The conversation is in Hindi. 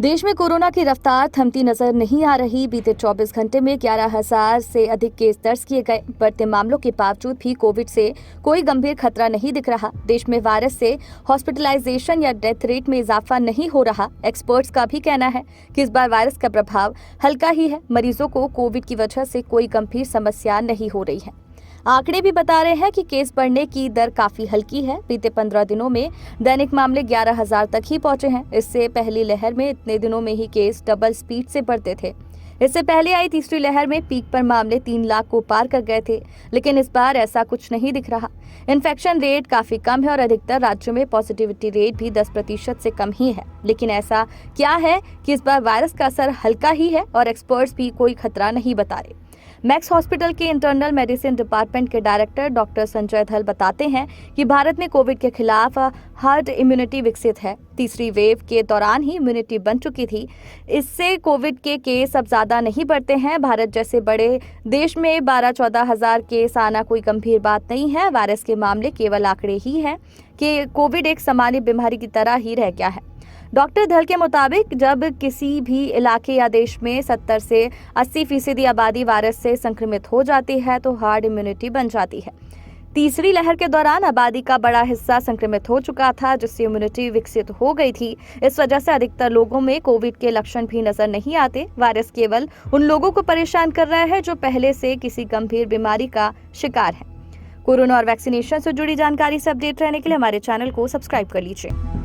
देश में कोरोना की रफ्तार थमती नजर नहीं आ रही। बीते 24 घंटे में 11,000 से अधिक केस दर्ज किए गए। बढ़ते मामलों के बावजूद भी कोविड से कोई गंभीर खतरा नहीं दिख रहा। देश में वायरस से हॉस्पिटलाइजेशन या डेथ रेट में इजाफा नहीं हो रहा। एक्सपर्ट्स का भी कहना है कि इस बार वायरस का प्रभाव हल्का ही है। मरीजों को कोविड की वजह से कोई गंभीर समस्या नहीं हो रही है। आंकड़े भी बता रहे हैं कि केस बढ़ने की दर काफी हल्की है। बीते 15 दिनों में दैनिक मामले 11,000 तक ही पहुंचे हैं। इससे पहली लहर में इतने दिनों में ही केस डबल स्पीड से बढ़ते थे। इससे पहले आई तीसरी लहर में पीक पर मामले 3 लाख को पार कर गए थे, लेकिन इस बार ऐसा कुछ नहीं दिख रहा। इन्फेक्शन रेट काफी कम है और अधिकतर राज्यों में पॉजिटिविटी रेट भी 10% से कम ही है। लेकिन ऐसा क्या है कि इस बार वायरस का असर हल्का ही है और एक्सपर्ट्स भी कोई खतरा नहीं बता रहे। मैक्स हॉस्पिटल के इंटरनल मेडिसिन डिपार्टमेंट के डायरेक्टर डॉक्टर संजय धल बताते हैं कि भारत में कोविड के खिलाफ हर्ड इम्यूनिटी विकसित है। तीसरी वेव के दौरान ही इम्यूनिटी बन चुकी थी। इससे कोविड के केस अब ज्यादा नहीं बढ़ते हैं। भारत जैसे बड़े देश में 12-14 हजार केस आना कोई गंभीर बात नहीं है। वायरस के मामले केवल आंकड़े ही हैं कि कोविड एक सामान्य बीमारी की तरह ही रह गया है। डॉक्टर धल के मुताबिक जब किसी भी इलाके या देश में 70 से 80% आबादी वायरस से संक्रमित हो जाती है तो हार्ड इम्यूनिटी बन जाती है। तीसरी लहर के दौरान आबादी का बड़ा हिस्सा संक्रमित हो चुका था, जिससे इम्यूनिटी विकसित हो गई थी। इस वजह से अधिकतर लोगों में कोविड के लक्षण भी नजर नहीं आते। वायरस केवल उन लोगों को परेशान कर रहा है जो पहले से किसी गंभीर बीमारी का शिकार है। कोरोना और वैक्सीनेशन से जुड़ी जानकारी से अपडेट रहने के लिए हमारे चैनल को सब्सक्राइब कर लीजिए।